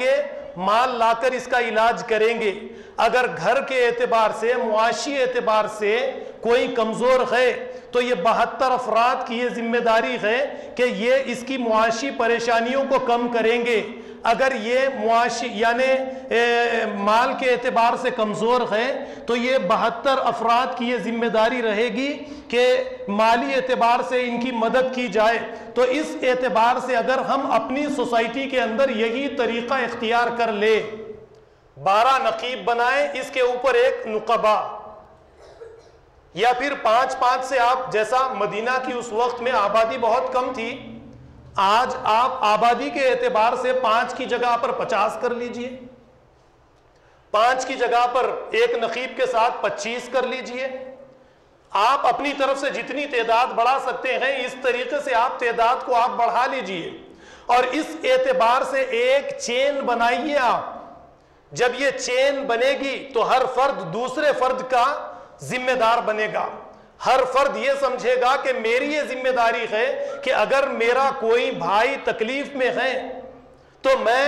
گے، مال لا کر اس کا علاج کریں گے۔ اگر گھر کے اعتبار سے، معاشی اعتبار سے کوئی کمزور ہے تو یہ 72 افراد کی یہ ذمہ داری ہے کہ یہ اس کی معاشی پریشانیوں کو کم کریں گے۔ اگر یہ معاشی یعنی مال کے اعتبار سے کمزور ہے تو یہ 72 افراد کی یہ ذمہ داری رہے گی کہ مالی اعتبار سے ان کی مدد کی جائے۔ تو اس اعتبار سے اگر ہم اپنی سوسائٹی کے اندر یہی طریقہ اختیار کر لے، 12 نقیب بنائیں، اس کے اوپر ایک نقبہ، یا پھر 5 سے آپ، جیسا مدینہ کی اس وقت میں آبادی بہت کم تھی، آج آپ آبادی کے اعتبار سے 5 کی جگہ پر 50 کر لیجئے، 5 کی جگہ پر ایک نقیب کے ساتھ 25 کر لیجئے۔ آپ اپنی طرف سے جتنی تعداد بڑھا سکتے ہیں اس طریقے سے آپ تعداد کو آپ بڑھا لیجئے، اور اس اعتبار سے ایک چین بنائیے آپ۔ جب یہ چین بنے گی تو ہر فرد دوسرے فرد کا ذمہ دار بنے گا، ہر فرد یہ سمجھے گا کہ میری یہ ذمہ داری ہے کہ اگر میرا کوئی بھائی تکلیف میں ہے تو میں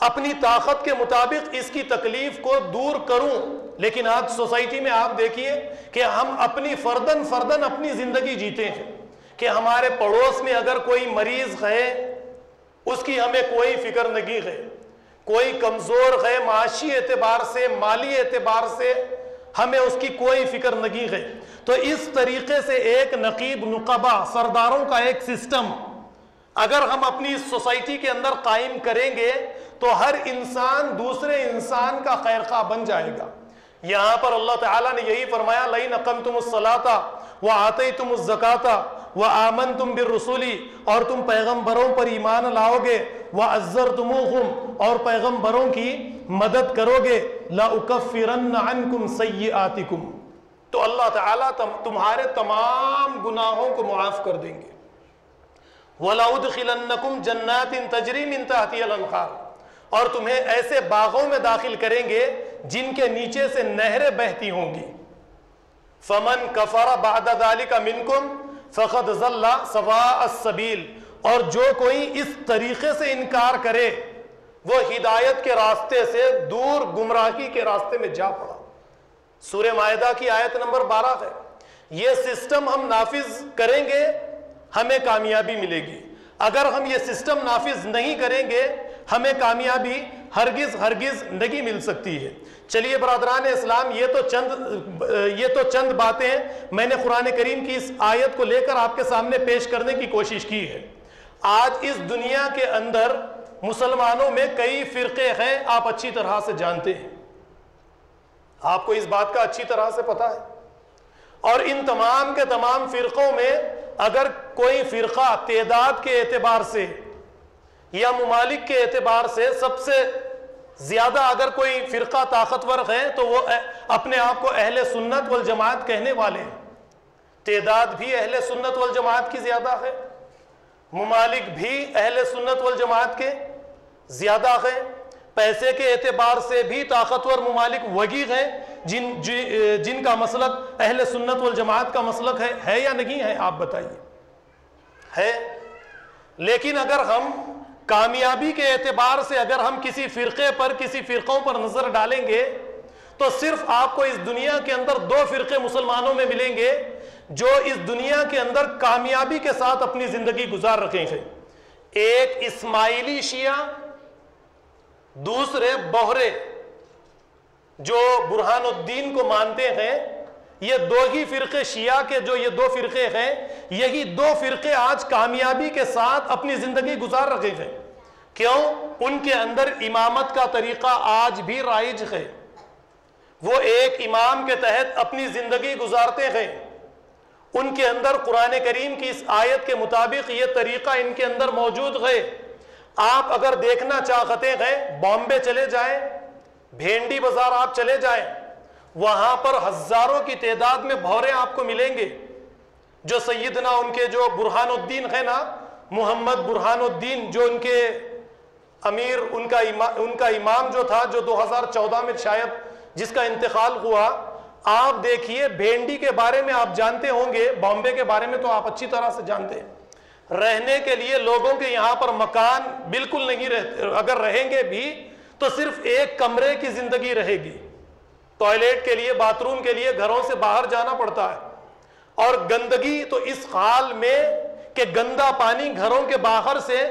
اپنی طاقت کے مطابق اس کی تکلیف کو دور کروں۔ لیکن آج سوسائٹی میں آپ دیکھیے کہ ہم اپنی فردن اپنی زندگی جیتے ہیں کہ ہمارے پڑوس میں اگر کوئی مریض ہے اس کی ہمیں کوئی فکر نہیں ہے، کوئی کمزور ہے معاشی اعتبار سے، مالی اعتبار سے ہمیں اس کی کوئی فکر نہیں ہے۔ تو اس طریقے سے ایک نقیب، نقبہ، سرداروں کا ایک سسٹم اگر ہم اپنی سوسائٹی کے اندر قائم کریں گے تو ہر انسان دوسرے انسان کا خیرخواہ بن جائے گا۔ یہاں پر اللہ تعالیٰ نے یہی فرمایا، لَئِنْ أَقَمْتُمُ الصَّلَاةَ وَآتَيْتُمُ الزَّكَاةَ وَآمَنْتُمْ بِالرُّسُلِ، اور تم پیغمبروں پر ایمان لاؤ گے، وَعَزَّرْتُمُوهُمْ، اور پیغمبروں کی مدد کرو گے، لَأُكَفِّرَنَّ عَنْكُمْ سَيِّئَاتِكُمْ، تو اللہ تعالیٰ تمہارے تمام گناہوں کو معاف کر دیں گے، وَلَأُدْخِلَنَّكُمْ جَنَّاتٍ تَجْرِي مِنْ تَحْتِهَا الْأَنْهَارُ، اور تمہیں ایسے باغوں میں داخل کریں گے جن کے نیچے سے نہریں بہتی ہوں گی۔ فَمَنْ كَفَرَ بَعْدَ ذَلِكَ مِنْكُمْ فَقَدْ ضَلَّ سَوَاءَ السَّبِيلِ، اور جو کوئی اس طریقے سے انکار کرے وہ ہدایت کے راستے سے دور گمراہی کے راستے میں جا پڑا۔ سورہ مائدہ کی آیت نمبر 12 ہے۔ یہ سسٹم ہم نافذ کریں گے ہمیں کامیابی ملے گی، اگر ہم یہ سسٹم نافذ نہیں کریں گے ہمیں کامیابی ہرگز نہیں مل سکتی ہے۔ چلیے برادران اسلام، یہ تو چند باتیں میں نے قرآن کریم کی اس آیت کو لے کر آپ کے سامنے پیش کرنے کی کوشش کی ہے۔ آج اس دنیا کے اندر مسلمانوں میں کئی فرقے ہیں، آپ اچھی طرح سے جانتے ہیں، آپ کو اس بات کا اچھی طرح سے پتہ ہے، اور ان تمام کے تمام فرقوں میں اگر کوئی فرقہ تعداد کے اعتبار سے یا ممالک کے اعتبار سے سب سے زیادہ اگر کوئی فرقہ طاقتور ہے تو وہ اپنے آپ کو اہل سنت والجماعت کہنے والے ہیں۔ تعداد بھی اہل سنت والجماعت کی زیادہ ہے، ممالک بھی اہل سنت والجماعت کے زیادہ ہیں، پیسے کے اعتبار سے بھی طاقتور ممالک وہی ہیں جن کا مسلک اہل سنت والجماعت کا مسلک ہے یا نہیں ہے؟ آپ بتائیے، ہے؟ لیکن اگر ہم کامیابی کے اعتبار سے اگر ہم کسی فرقے پر، کسی فرقوں پر نظر ڈالیں گے تو صرف آپ کو اس دنیا کے اندر 2 فرقے مسلمانوں میں ملیں گے جو اس دنیا کے اندر کامیابی کے ساتھ اپنی زندگی گزار رکھے ہیں۔ ایک اسماعیلی شیعہ، دوسرے بوہرے جو برہان الدین کو مانتے ہیں۔ یہ 2 ہی فرقے شیعہ کے، جو یہ 2 فرقے ہیں، یہی 2 فرقے آج کامیابی کے ساتھ اپنی زندگی گزار رکھے ہیں۔ کیوں؟ ان کے اندر امامت کا طریقہ آج بھی رائج ہے، وہ ایک امام کے تحت اپنی زندگی گزارتے ہیں، ان کے اندر قرآن کریم کی اس آیت کے مطابق یہ طریقہ ان کے اندر موجود ہے۔ آپ اگر دیکھنا چاہتے ہیں بامبے چلے جائیں، بھینڈی بازار آپ چلے جائیں، وہاں پر ہزاروں کی تعداد میں بھورے آپ کو ملیں گے، جو سیدنا ان کے جو برہان الدین ہے نا، محمد برہان الدین، جو ان کے امیر، ان کا امام جو تھا، جو 2014 میں شاید جس کا انتقال ہوا، آپ دیکھیے بھینڈی کے بارے میں آپ جانتے ہوں گے، بامبے کے بارے میں تو آپ اچھی طرح سے جانتے ہیں، رہنے کے لیے لوگوں کے یہاں پر مکان بالکل نہیں رہتے، اگر رہیں گے بھی تو صرف ایک کمرے کی زندگی رہے گی، ٹوائلٹ کے لیے، باتھ روم کے لیے گھروں سے باہر جانا پڑتا ہے، اور گندگی تو اس حال میں کہ گندا پانی گھروں کے باہر سے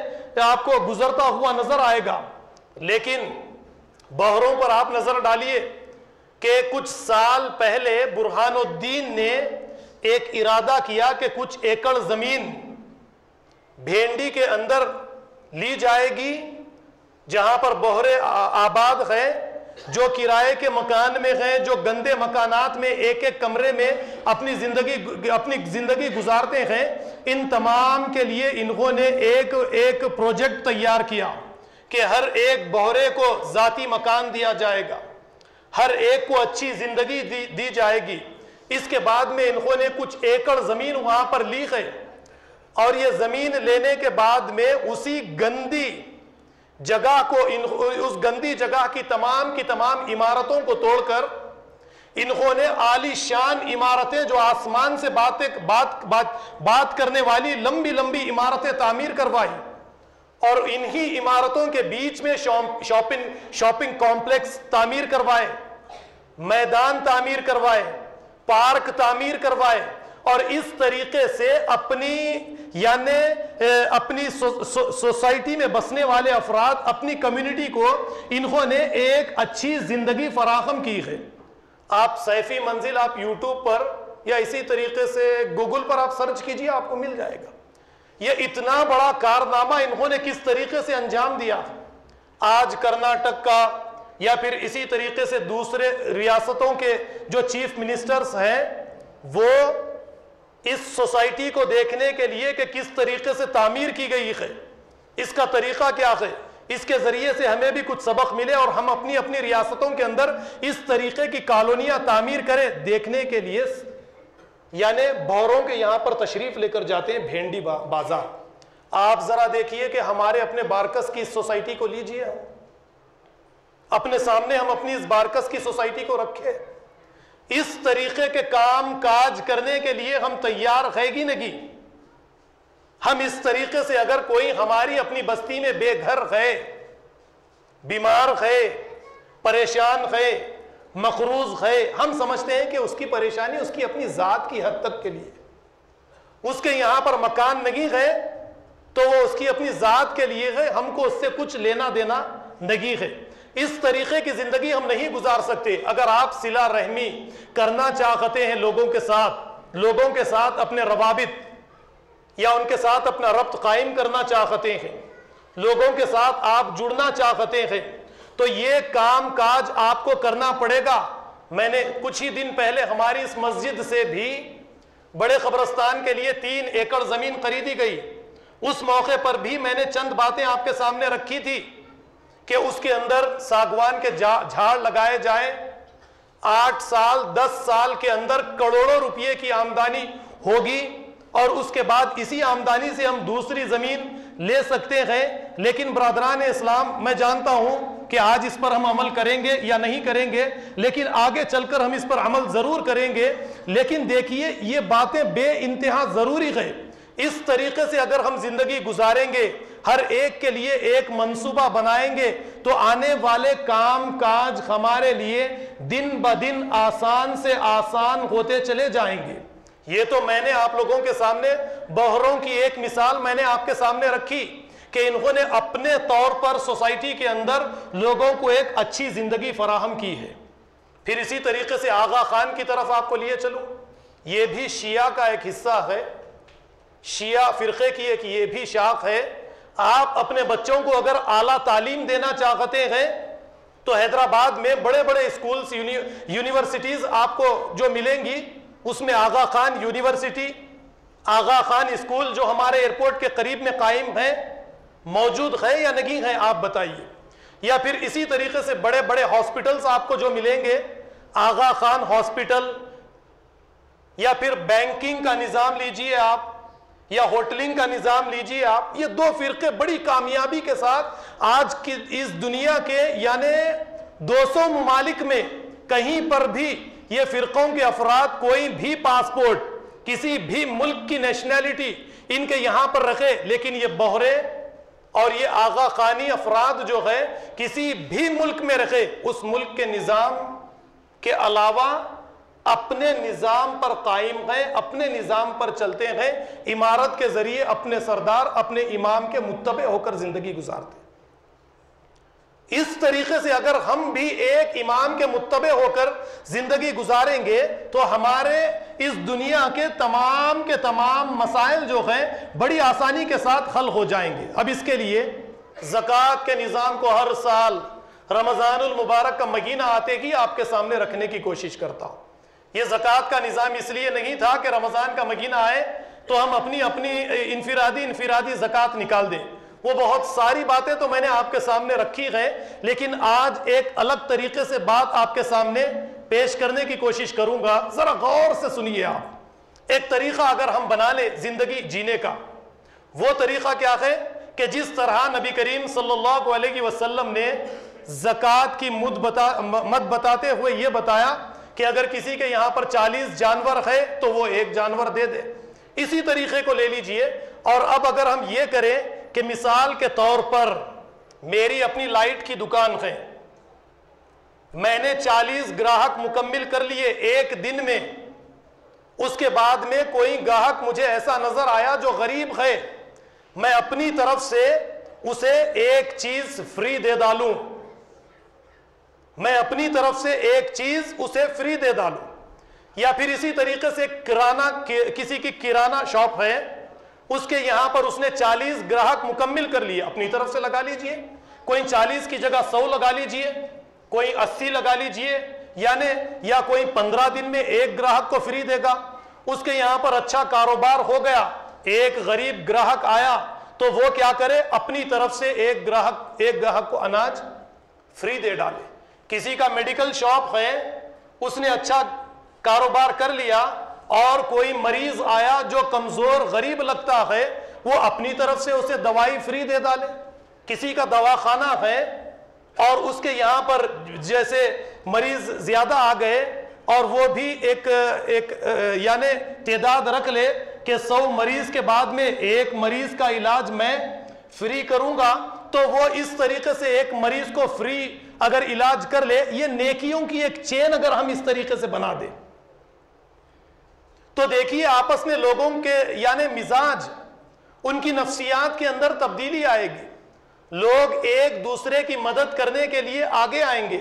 آپ کو گزرتا ہوا نظر آئے گا۔ لیکن بحروں پر آپ نظر ڈالیے کہ کچھ سال پہلے برہان الدین نے ایک ارادہ کیا کہ کچھ ایکڑ زمین بھینڈی کے اندر لی جائے گی، جہاں پر بحرے آباد ہے، جو کرائے کے مکان میں ہیں، جو گندے مکانات میں ایک ایک کمرے میں اپنی زندگی گزارتے ہیں، ان تمام کے لیے انہوں نے ایک پروجیکٹ تیار کیا کہ ہر ایک بحرے کو ذاتی مکان دیا جائے گا، ہر ایک کو اچھی زندگی دی جائے گی۔ اس کے بعد میں انہوں نے کچھ ایکڑ زمین وہاں پر لی ہے، اور یہ زمین لینے کے بعد میں اسی گندی جگہ کو، اس گندی جگہ کی تمام عمارتوں کو توڑ کر انہوں نے عالی شان عمارتیں، جو آسمان سے بات کرنے والی لمبی لمبی عمارتیں تعمیر کروائی، اور انہی عمارتوں کے بیچ میں شاپنگ کمپلیکس تعمیر کروائے، میدان تعمیر کروائے، پارک تعمیر کروائے، اور اس طریقے سے اپنی سوسائٹی میں بسنے والے افراد، اپنی کمیونٹی کو انہوں نے ایک اچھی زندگی فراہم کی ہے۔ آپ سیفی منزل آپ یوٹیوب پر یا اسی طریقے سے گوگل پر آپ سرچ کیجئے، آپ کو مل جائے گا۔ یہ اتنا بڑا کارنامہ انہوں نے کس طریقے سے انجام دیا۔ آج کرناٹک کا یا پھر اسی طریقے سے دوسرے ریاستوں کے جو چیف منسٹرز ہیں، وہ اس سوسائٹی کو دیکھنے کے لیے کہ کس طریقے سے تعمیر کی گئی ہے، اس کا طریقہ کیا ہے، اس کے ذریعے سے ہمیں بھی کچھ سبق ملے اور ہم اپنی ریاستوں کے اندر اس طریقے کی کالونیاں تعمیر کریں، دیکھنے کے لیے یعنی بحروں کے یہاں پر تشریف لے کر جاتے ہیں بھینڈی بازار۔ آپ ذرا دیکھیے کہ ہمارے اپنے بارکس کی اس سوسائٹی کو لیجئے، اپنے سامنے ہم اپنی اس بارکس کی سوسائٹی کو رکھے، اس طریقے کے کام کاج کرنے کے لیے ہم تیار ہے گی نہیں۔ ہم اس طریقے سے اگر کوئی ہماری اپنی بستی میں بے گھر ہے، بیمار ہے، پریشان ہے، مقروض ہے، ہم سمجھتے ہیں کہ اس کی پریشانی اس کی اپنی ذات کی حد تک کے لیے، اس کے یہاں پر مکان نہیں ہے تو وہ اس کی اپنی ذات کے لیے ہے، ہم کو اس سے کچھ لینا دینا نہیں ہے۔ اس طریقے کی زندگی ہم نہیں گزار سکتے۔ اگر آپ صلہ رحمی کرنا چاہتے ہیں لوگوں کے ساتھ اپنے روابط یا ان کے ساتھ اپنا ربط قائم کرنا چاہتے ہیں، لوگوں کے ساتھ آپ جڑنا چاہتے ہیں، تو یہ کام کاج آپ کو کرنا پڑے گا۔ میں نے کچھ ہی دن پہلے ہماری اس مسجد سے بھی بڑے قبرستان کے لیے 3 ایکڑ زمین خریدی گئی۔ اس موقع پر بھی میں نے چند باتیں آپ کے سامنے رکھی تھی کہ اس کے اندر ساگوان کے جھاڑ لگائے جائیں، 8 سال 10 سال کے اندر کروڑوں روپے کی آمدنی ہوگی، اور اس کے بعد اسی آمدنی سے ہم دوسری زمین لے سکتے ہیں۔ لیکن برادران اسلام، میں جانتا ہوں کہ آج اس پر ہم عمل کریں گے یا نہیں کریں گے، لیکن آگے چل کر ہم اس پر عمل ضرور کریں گے۔ لیکن دیکھیے، یہ باتیں بے انتہا ضروری ہے۔ اس طریقے سے اگر ہم زندگی گزاریں گے، ہر ایک کے لیے ایک منصوبہ بنائیں گے، تو آنے والے کام کاج ہمارے لیے دن بدن آسان سے آسان ہوتے چلے جائیں گے۔ یہ تو میں نے آپ لوگوں کے سامنے بحروں کی ایک مثال میں نے آپ کے سامنے رکھی کہ انہوں نے اپنے طور پر سوسائٹی کے اندر لوگوں کو ایک اچھی زندگی فراہم کی ہے۔ پھر اسی طریقے سے آغا خان کی طرف آپ کو لیے چلوں، یہ بھی شیعہ کا ایک حصہ ہے، شیعہ فرقے کی ایک یہ بھی شاخ ہے۔ آپ اپنے بچوں کو اگر اعلیٰ تعلیم دینا چاہتے ہیں تو حیدرآباد میں بڑے بڑے اسکولز، یونیورسٹیز آپ کو جو ملیں گی، اس میں آغا خان یونیورسٹی، آغا خان اسکول جو ہمارے ایئرپورٹ کے قریب میں قائم ہے، موجود ہے یا نہیں ہے، آپ بتائیے۔ یا پھر اسی طریقے سے بڑے بڑے ہاسپٹلز آپ کو جو ملیں گے، آغا خان ہاسپٹل، یا پھر بینکنگ کا نظام لیجئے آپ، یا ہوٹلنگ کا نظام لیجئے آپ۔ یہ 2 فرقے بڑی کامیابی کے ساتھ آج کی اس دنیا کے یعنی 200 ممالک میں کہیں پر بھی یہ فرقوں کے افراد کوئی بھی پاسپورٹ، کسی بھی ملک کی نیشنلٹی ان کے یہاں پر رکھے، لیکن یہ بہرے اور یہ آغا خانی افراد جو ہے کسی بھی ملک میں رکھے، اس ملک کے نظام کے علاوہ اپنے نظام پر قائم ہیں، اپنے نظام پر چلتے ہیں، امارت کے ذریعے اپنے سردار اپنے امام کے متبع ہو کر زندگی گزارتے ہیں۔ اس طریقے سے اگر ہم بھی ایک امام کے متبع ہو کر زندگی گزاریں گے تو ہمارے اس دنیا کے تمام مسائل جو ہیں بڑی آسانی کے ساتھ حل ہو جائیں گے۔ اب اس کے لیے زکوٰۃ کے نظام کو ہر سال رمضان المبارک کا مہینہ آتے ہی آپ کے سامنے رکھنے کی کوشش کرتا ہوں۔ یہ زکوٰۃ کا نظام اس لیے نہیں تھا کہ رمضان کا مہینہ آئے تو ہم اپنی انفرادی زکوٰۃ نکال دیں، وہ بہت ساری باتیں تو میں نے آپ کے سامنے رکھی ہیں، لیکن آج ایک الگ طریقے سے بات آپ کے سامنے پیش کرنے کی کوشش کروں گا۔ ذرا غور سے سنیے آپ۔ ایک طریقہ اگر ہم بنا لیں زندگی جینے کا، وہ طریقہ کیا ہے کہ جس طرح نبی کریم صلی اللہ علیہ وسلم نے زکوٰۃ کی مد بتاتے ہوئے یہ بتایا کہ اگر کسی کے یہاں پر 40 جانور ہے تو وہ ایک جانور دے دے، اسی طریقے کو لے لیجئے۔ اور اب اگر ہم یہ کریں کہ مثال کے طور پر میری اپنی لائٹ کی دکان ہے، میں نے 40 گراہک مکمل کر لیے ایک دن میں، اس کے بعد میں کوئی گاہک مجھے ایسا نظر آیا جو غریب ہے، میں اپنی طرف سے اسے ایک چیز فری دے ڈالوں، میں اپنی طرف سے ایک چیز اسے فری دے ڈالوں۔ یا پھر اسی طریقے سے کسی کی کرانہ شاپ ہے، اس کے یہاں پر اس نے 40 گراہک مکمل کر لیے، اپنی طرف سے لگا لیجئے، کوئی 40 کی جگہ 100 لگا لیجئے، کوئی 80 لگا لیجئے، یا کوئی 15 دن میں ایک گراہک کو فری دے گا۔ اس کے یہاں پر اچھا کاروبار ہو گیا، ایک غریب گراہک آیا تو وہ کیا کرے، اپنی طرف سے ایک گراہک کو اناج فری دے ڈالے۔ کسی کا میڈیکل شاپ ہے، اس نے اچھا کاروبار کر لیا اور کوئی مریض آیا جو کمزور غریب لگتا ہے، وہ اپنی طرف سے اسے دوائی فری دے ڈالے۔ کسی کا دواخانہ ہے اور اس کے یہاں پر جیسے مریض زیادہ آ گئے اور وہ بھی ایک یعنی تعداد رکھ لے کہ 100 مریض کے بعد میں ایک مریض کا علاج میں فری کروں گا، تو وہ اس طریقے سے ایک مریض کو فری اگر علاج کر لے، یہ نیکیوں کی ایک چین اگر ہم اس طریقے سے بنا دیں تو دیکھیے آپس میں لوگوں کے یعنی مزاج، ان کی نفسیات کے اندر تبدیلی آئے گی، لوگ ایک دوسرے کی مدد کرنے کے لیے آگے آئیں گے۔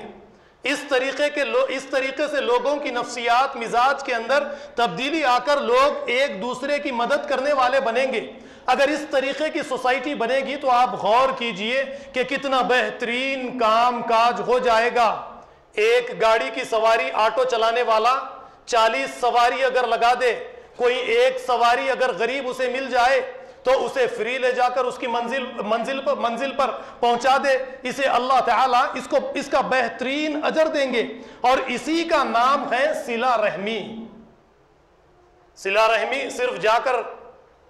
اس طریقے سے لوگوں کی نفسیات مزاج کے اندر تبدیلی آ کر لوگ ایک دوسرے کی مدد کرنے والے بنیں گے۔ اگر اس طریقے کی سوسائٹی بنے گی تو آپ غور کیجئے کہ کتنا بہترین کام کاج ہو جائے گا۔ ایک گاڑی کی سواری آٹو چلانے والا 40 سواری اگر لگا دے، کوئی ایک سواری اگر غریب اسے مل جائے تو اسے فری لے جا کر اس کی منزل پر پہنچا دے، اسے اللہ تعالیٰ اس کا بہترین اجر دیں گے۔ اور اسی کا نام ہے صلہ رحمی۔ صلہ رحمی صرف جا کر،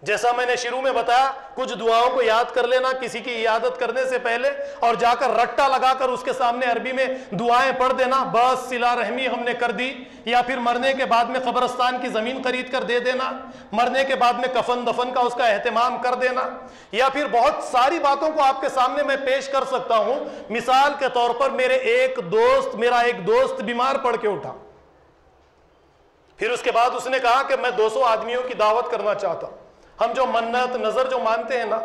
جیسا میں نے شروع میں بتایا، کچھ دعاؤں کو یاد کر لینا کسی کی عیادت کرنے سے پہلے اور جا کر رٹا لگا کر اس کے سامنے عربی میں دعائیں پڑھ دینا، بس صلہ رحمی ہم نے کر دی۔ یا پھر مرنے کے بعد میں قبرستان کی زمین خرید کر دے دینا، مرنے کے بعد میں کفن دفن کا اس کا اہتمام کر دینا، یا پھر بہت ساری باتوں کو آپ کے سامنے میں پیش کر سکتا ہوں۔ مثال کے طور پر میرا ایک دوست بیمار پڑ کے اٹھا، پھر اس کے بعد اس نے کہا کہ میں 200 آدمیوں کی دعوت کرنا چاہتا ہوں۔ ہم جو منت نظر جو مانتے ہیں نا،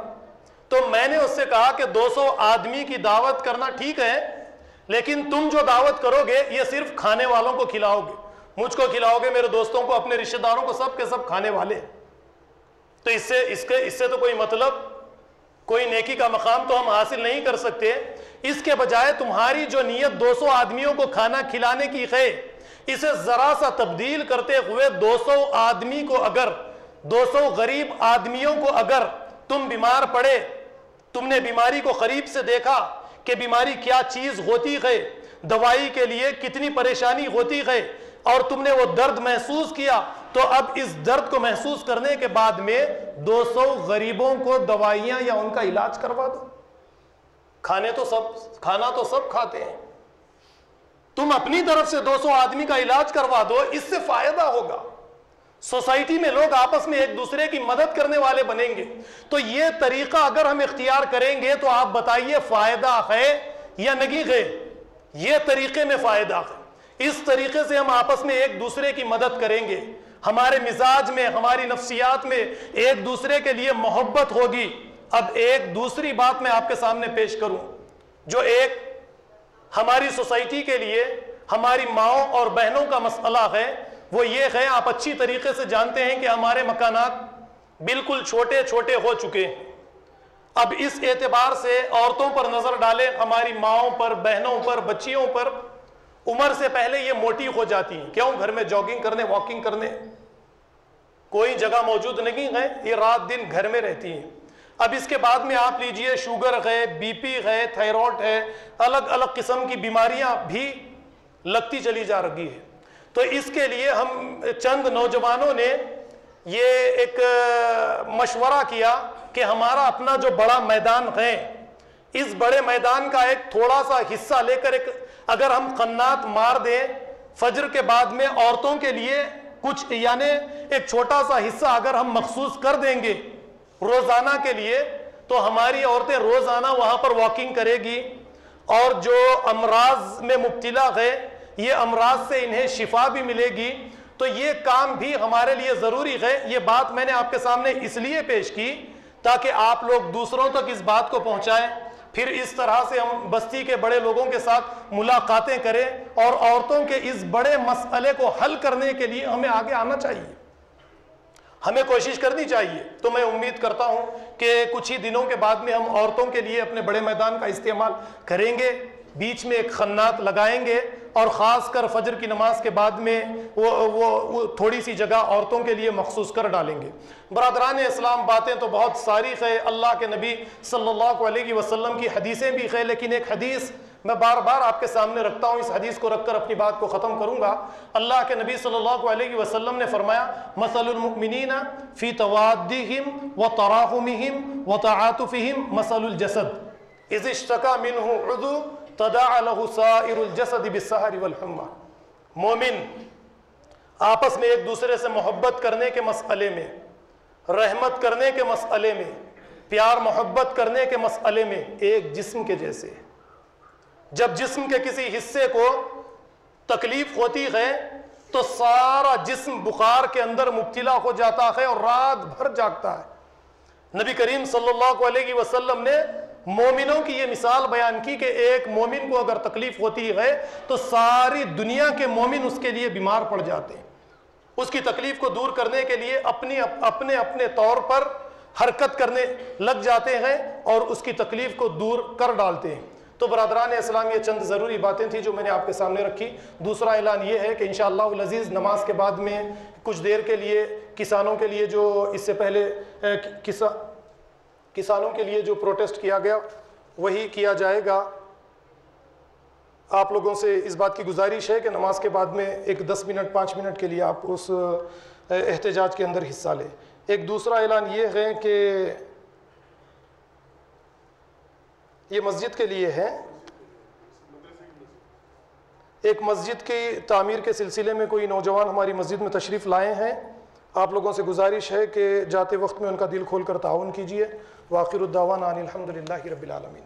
تو میں نے اس سے کہا کہ 200 آدمی کی دعوت کرنا ٹھیک ہے، لیکن تم جو دعوت کرو گے یہ صرف کھانے والوں کو کھلاؤ گے، مجھ کو کھلاؤ گے، میرے دوستوں کو، اپنے رشتہ داروں کو، سب کے سب کھانے والے ہیں۔ تو اس سے تو کوئی مطلب، کوئی نیکی کا مقام تو ہم حاصل نہیں کر سکتے۔ اس کے بجائے تمہاری جو نیت 200 آدمیوں کو کھانا کھلانے کی ہے، اسے ذرا سا تبدیل کرتے ہوئے 200 آدمی کو اگر 200 غریب آدمیوں کو اگر تم بیمار پڑے، تم نے بیماری کو قریب سے دیکھا کہ بیماری کیا چیز ہوتی ہے، دوائی کے لیے کتنی پریشانی ہوتی ہے، اور تم نے وہ درد محسوس کیا، تو اب اس درد کو محسوس کرنے کے بعد میں 200 غریبوں کو دوائیاں یا ان کا علاج کروا دو۔ کھانا تو سب کھاتے ہیں، تم اپنی طرف سے 200 آدمی کا علاج کروا دو، اس سے فائدہ ہوگا۔ سوسائٹی میں لوگ آپس میں ایک دوسرے کی مدد کرنے والے بنیں گے. تو یہ طریقہ اگر ہم اختیار کریں گے تو آپ بتائیے فائدہ ہے یا نہیں ہے؟ یہ طریقے میں فائدہ ہے. اس طریقے سے ہم آپس میں ایک دوسرے کی مدد کریں گے, ہمارے مزاج میں, ہماری نفسیات میں ایک دوسرے کے لیے محبت ہوگی. اب ایک دوسری بات میں آپ کے سامنے پیش کروں جو ایک ہماری سوسائٹی کے لیے ہماری ماؤں اور بہنوں کا مسئلہ ہے, وہ یہ ہے, آپ اچھی طریقے سے جانتے ہیں کہ ہمارے مکانات بالکل چھوٹے چھوٹے ہو چکے ہیں. اب اس اعتبار سے عورتوں پر نظر ڈالیں, ہماری ماؤں پر, بہنوں پر, بچیوں پر, عمر سے پہلے یہ موٹی ہو جاتی ہیں. کیوں؟ گھر میں جاگنگ کرنے, واکنگ کرنے کوئی جگہ موجود نہیں ہے, یہ رات دن گھر میں رہتی ہیں. اب اس کے بعد میں آپ لیجئے شوگر ہے, بی پی ہے, تھائرائیڈ ہے, الگ الگ قسم کی بیماریاں بھی لگتی چلی جا رہی ہے. تو اس کے لیے ہم چند نوجوانوں نے یہ ایک مشورہ کیا کہ ہمارا اپنا جو بڑا میدان ہے, اس بڑے میدان کا ایک تھوڑا سا حصہ لے کر اگر ہم قنات مار دیں فجر کے بعد میں عورتوں کے لیے کچھ, یعنی ایک چھوٹا سا حصہ اگر ہم مخصوص کر دیں گے روزانہ کے لیے, تو ہماری عورتیں روزانہ وہاں پر واکنگ کرے گی, اور جو امراض میں مبتلا ہے یہ امراض سے انہیں شفا بھی ملے گی. تو یہ کام بھی ہمارے لیے ضروری ہے. یہ بات میں نے آپ کے سامنے اس لیے پیش کی تاکہ آپ لوگ دوسروں تک اس بات کو پہنچائیں, پھر اس طرح سے ہم بستی کے بڑے لوگوں کے ساتھ ملاقاتیں کریں, اور عورتوں کے اس بڑے مسئلے کو حل کرنے کے لیے ہمیں آگے آنا چاہیے, ہمیں کوشش کرنی چاہیے. تو میں امید کرتا ہوں کہ کچھ ہی دنوں کے بعد میں ہم عورتوں کے لیے اپنے بڑے میدان کا استعمال کریں گے, بیچ میں ایک خنات لگائیں گے, اور خاص کر فجر کی نماز کے بعد میں وہ تھوڑی سی جگہ عورتوں کے لیے مخصوص کر ڈالیں گے. برادران اسلام, باتیں تو بہت ساری ہے, اللہ کے نبی صلی اللہ علیہ وسلم کی حدیثیں بھی ہے, لیکن ایک حدیث میں بار بار آپ کے سامنے رکھتا ہوں, اس حدیث کو رکھ کر اپنی بات کو ختم کروں گا. اللہ کے نبی صلی اللہ علیہ وسلم نے فرمایا, مثل المؤمنین فی توادہم وتراحمہم وتعاطفہم مثل الجسد اذ اشتکا منہ عضو تداعى له سائر الجسد بالسہر والحمى. مومن آپس میں ایک دوسرے سے محبت کرنے کے مسئلے میں, رحمت کرنے کے مسئلے میں, پیار محبت کرنے کے مسئلے میں ایک جسم کے جیسے. جب جسم کے کسی حصے کو تکلیف ہوتی ہے تو سارا جسم بخار کے اندر مبتلا ہو جاتا ہے اور رات بھر جاگتا ہے. نبی کریم صلی اللہ علیہ وسلم نے مومنوں کی یہ مثال بیان کی کہ ایک مومن کو اگر تکلیف ہوتی ہے تو ساری دنیا کے مومن اس کے لیے بیمار پڑ جاتے ہیں, اس کی تکلیف کو دور کرنے کے لیے اپنے اپنے طور پر حرکت کرنے لگ جاتے ہیں اور اس کی تکلیف کو دور کر ڈالتے ہیں. تو برادران اسلام, یہ چند ضروری باتیں تھیں جو میں نے آپ کے سامنے رکھی. دوسرا اعلان یہ ہے کہ انشاءاللہ العزیز نماز کے بعد میں کچھ دیر کے لیے کسانوں کے لیے جو اس سے پہلے کسانوں کے لیے جو پروٹیسٹ کیا گیا وہی کیا جائے گا. آپ لوگوں سے اس بات کی گزارش ہے کہ نماز کے بعد میں ایک 10 منٹ 5 منٹ کے لیے آپ اس احتجاج کے اندر حصہ لیں. ایک دوسرا اعلان یہ ہے کہ یہ مسجد کے لیے ہے, ایک مسجد کی تعمیر کے سلسلے میں کوئی نوجوان ہماری مسجد میں تشریف لائے ہیں. آپ لوگوں سے گزارش ہے کہ جاتے وقت میں ان کا دل کھول کر تعاون کیجیے. وآخر الدعوانا ان الحمد للہ رب العالمین.